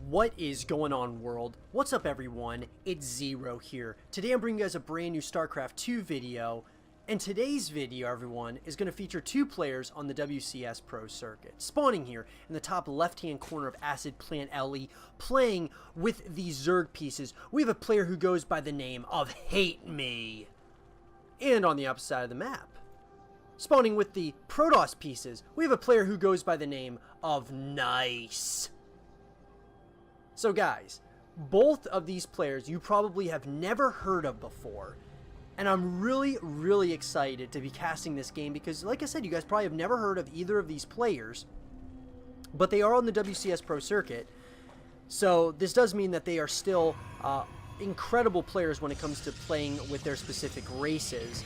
What is going on, world? What's up, everyone? It's Zero here. Today I'm bringing you guys a brand new Starcraft 2 video, and today's video, everyone, is going to feature two players on the WCS Pro circuit. Spawning here in the top left-hand corner of Acid Plant LE, playing with the Zerg pieces, we have a player who goes by the name of HateMe. And on the opposite side of the map, spawning with the Protoss pieces, we have a player who goes by the name of Nice. So guys, both of these players you probably have never heard of before, and I'm really excited to be casting this game because, like I said, you guys probably have never heard of either of these players, but they are on the WCS Pro circuit, so this does mean that they are still incredible players when it comes to playing with their specific races.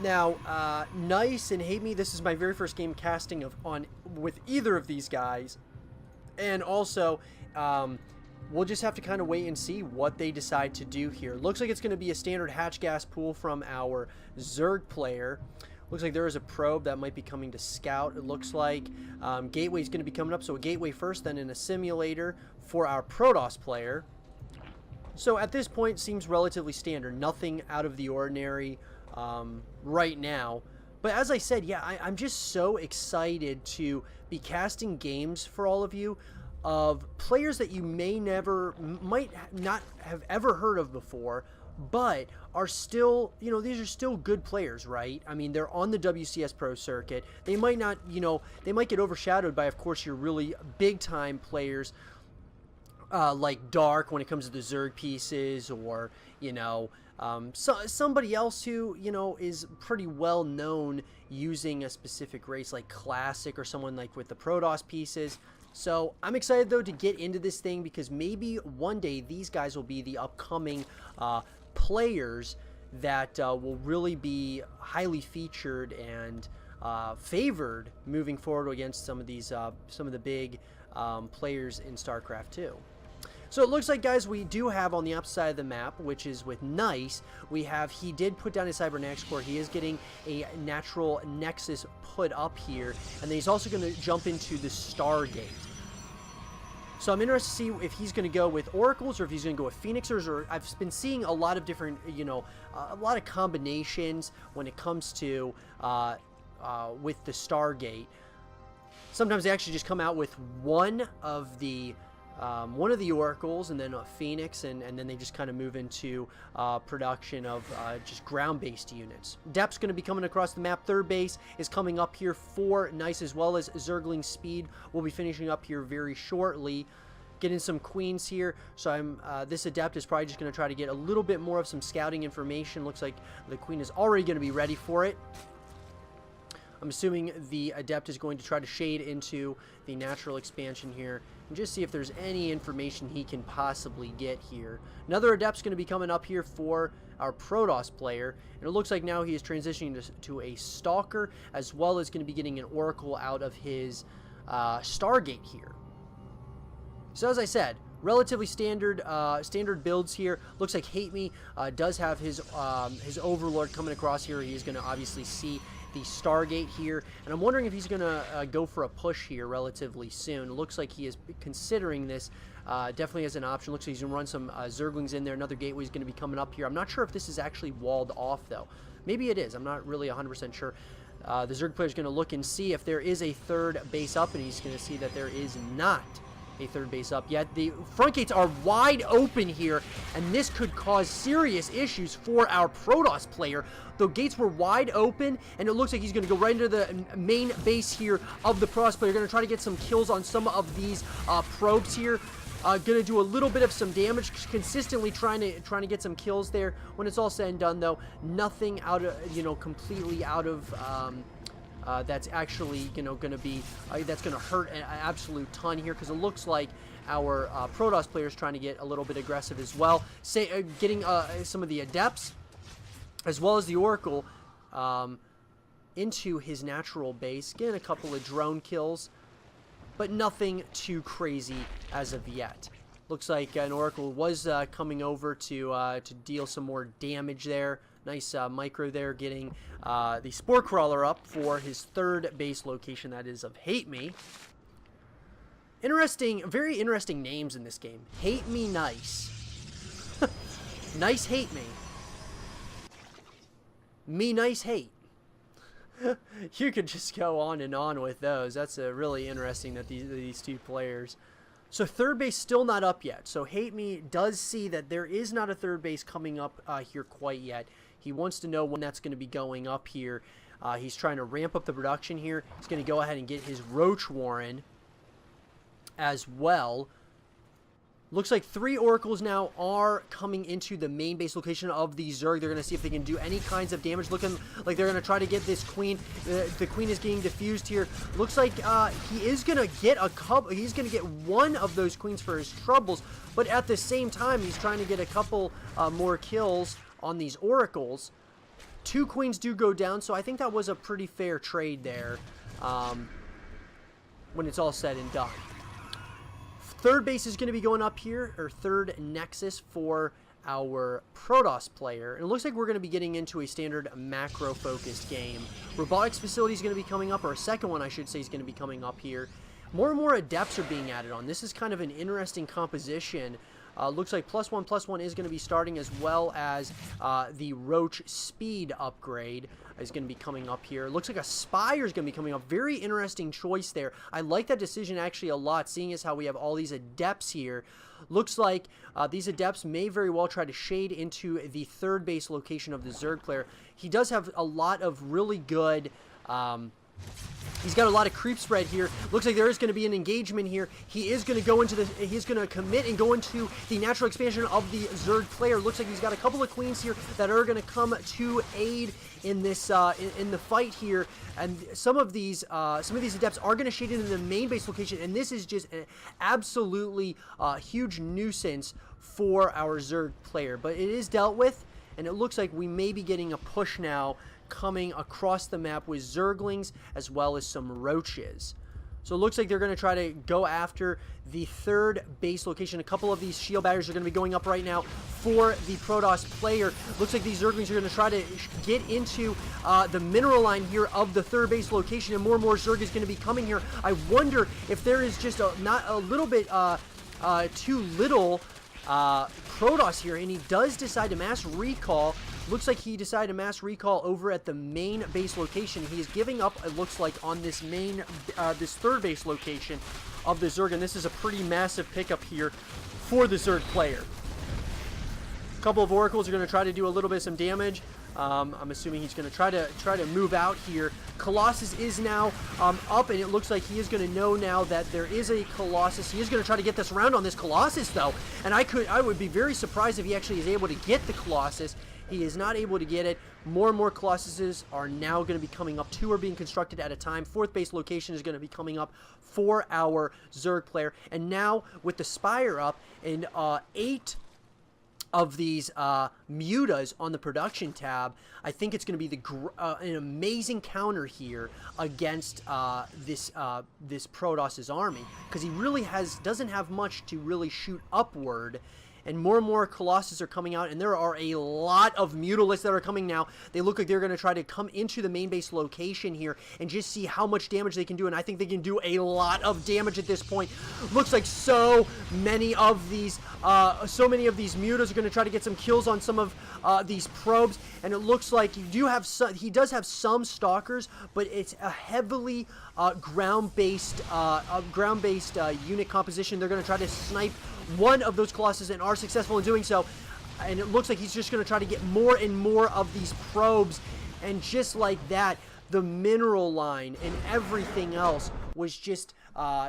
Now, Nice and HateMe, this is my very first game casting with either of these guys. And also, we'll just have to kind of wait and see what they decide to do here. Looks like it's going to be a standard hatch gas pool from our Zerg player. Looks like there is a probe that might be coming to scout, it looks like. Gateway is going to be coming up, so a gateway first, then in a simulator for our Protoss player. So at this point, seems relatively standard. Nothing out of the ordinary right now. But as I said, yeah, I'm just so excited to be casting games for all of you of players that you might not have ever heard of before, but are still, these are still good players, right? I mean, they're on the WCS Pro circuit. They might not, they might get overshadowed by, of course, your really big-time players like Dark when it comes to the Zerg pieces, or, somebody else who, is pretty well known using a specific race like Classic, or someone like with the Protoss pieces. So I'm excited though to get into this thing because maybe one day these guys will be the upcoming players that will really be highly featured and favored moving forward against some of these some of the big players in StarCraft 2. So it looks like, guys, we do have on the opposite side of the map, which is with Nice, he did put down his Cybernetics core. He is getting a natural Nexus put up here, and then he's also going to jump into the Stargate. So I'm interested to see if he's going to go with Oracles or if he's going to go with Phoenixers, or I've been seeing a lot of different, a lot of combinations when it comes to with the Stargate. Sometimes they actually just come out with one of the Oracles and then a Phoenix, and then they just kind of move into production of just ground-based units. Depth's going to be coming across the map. Third base is coming up here for Nice, as well as Zergling Speed will be finishing up here very shortly. Getting some queens here, so this adept is probably just going to try to get a little bit more of some scouting information. Looks like the queen is already going to be ready for it. I'm assuming the adept is going to try to shade into the natural expansion here and just see if there's any information he can possibly get here. Another adept's going to be coming up here for our Protoss player, and it looks like now he is transitioning to a Stalker, as well as going to be getting an Oracle out of his Stargate here. So as I said, relatively standard builds here. Looks like HateMe does have his Overlord coming across here. He's going to obviously see the Stargate here, and I'm wondering if he's going to go for a push here relatively soon. It looks like he is considering this definitely as an option. Looks like he's going to run some Zerglings in there. Another gateway is going to be coming up here. I'm not sure if this is actually walled off, though. Maybe it is. I'm not really 100% sure. The Zerg player is going to look and see if there is a third base up, and he's going to see that there is not a third base up yet. The front gates are wide open here, and this could cause serious issues for our Protoss player. The gates were wide open, and it looks like he's going to go right into the main base here of the Protoss player. Going to try to get some kills on some of these probes here. Going to do a little bit of some damage, consistently trying to get some kills there. When it's all said and done, though, nothing out of, completely out of that's actually going to be that's going to hurt an absolute ton here, because it looks like our Protoss player is trying to get a little bit aggressive as well, getting some of the adepts as well as the Oracle into his natural base, getting a couple of drone kills, but nothing too crazy as of yet. Looks like an Oracle was coming over to deal some more damage there. Nice micro there, getting the Spore Crawler up for his third base location, that is of HateMe. Interesting, very interesting names in this game. Hate Me Nice. Nice Hate Me. Me Nice Hate. You could just go on and on with those. That's really interesting that these two players. So third base still not up yet. So Hate Me does see that there is not a third base coming up here quite yet. He wants to know when that's going to be going up here. He's trying to ramp up the production here. He's going to go ahead and get his Roach Warren as well. Looks like 3 Oracles now are coming into the main base location of the Zerg. They're going to see if they can do any kinds of damage. Looking like they're going to try to get this Queen. The Queen is getting diffused here. Looks like he is going to get a couple. He's going to get one of those Queens for his troubles. But at the same time, he's trying to get a couple more kills on these Oracles. 2 Queens do go down, so I think that was a pretty fair trade there when it's all said and done. Third base is going to be going up here, or third Nexus for our Protoss player. And it looks like we're going to be getting into a standard macro-focused game. Robotics facility is going to be coming up, or a second one, I should say, is going to be coming up here. More and more Adepts are being added on. This is kind of an interesting composition. Looks like +1/+1 is going to be starting, as well as the Roach speed upgrade is going to be coming up here. Looks like a Spire is going to be coming up. Very interesting choice there. I like that decision actually a lot, seeing as how we have all these Adepts here. Looks like these Adepts may very well try to shade into the third base location of the Zerg player. He does have a lot of really good... he's got a lot of creep spread here. Looks like there is going to be an engagement here. He is going to go into the... He's going to commit and go into the natural expansion of the Zerg player. Looks like he's got a couple of Queens here that are going to come to aid in this in the fight here. And some of these Adepts are going to shade into the main base location. And this is just an absolutely huge nuisance for our Zerg player. But it is dealt with, and it looks like we may be getting a push now coming across the map with Zerglings as well as some Roaches. So it looks like they're going to try to go after the third base location. A couple of these shield batteries are going to be going up right now for the Protoss player. Looks like these Zerglings are going to try to get into the mineral line here of the third base location, and more Zerg is going to be coming here. I wonder if there is just not a little bit too little Protoss here, and he does decide to mass recall. Looks like he decided to mass recall over at the main base location. He is giving up, it looks like, on this main, this third base location of the Zerg, and this is a pretty massive pickup here for the Zerg player. A couple of Oracles are going to try to do a little bit of some damage. I'm assuming he's going to try to move out here. Colossus is now up, and it looks like he is going to know now that there is a Colossus. He is going to try to get this round on this Colossus, though, and I would be very surprised if he actually is able to get the Colossus. He is not able to get it. More and more Colossuses are now going to be coming up. 2 are being constructed at a time. Fourth base location is going to be coming up for our Zerg player. And now with the Spire up and 8 of these mutas on the production tab, I think it's going to be an amazing counter here against this Protoss's army, because he really doesn't have much to really shoot upward. And more Colossus are coming out, and there are a lot of Mutalisks that are coming now. They look like they're going to try to come into the main base location here and just see how much damage they can do, and I think they can do a lot of damage at this point. Looks like so many of these Mutas are going to try to get some kills on some of these probes, and it looks like he does have some Stalkers, but it's a heavily ground-based unit composition. They're going to try to snipe one of those Colossus and are successful in doing so, and it looks like he's just going to try to get more and more of these probes, and just like that, the mineral line and everything else was just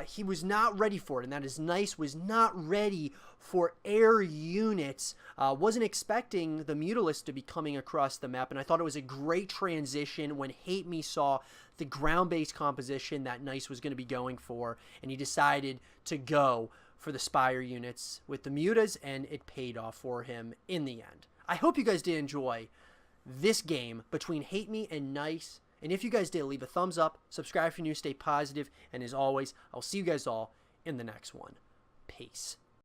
he was not ready for it. And that is nice, was not ready for air units. Wasn't expecting the Mutalisks to be coming across the map, and I thought it was a great transition when Hate Me saw the ground-based composition that Nice was going to be going for, and he decided to go for the Spire units with the Mutas, and it paid off for him in the end. I hope you guys did enjoy this game between Hate Me and Nice, and if you guys did, leave a thumbs up, subscribe if you're new, stay positive, and as always, I'll see you guys all in the next one. Peace.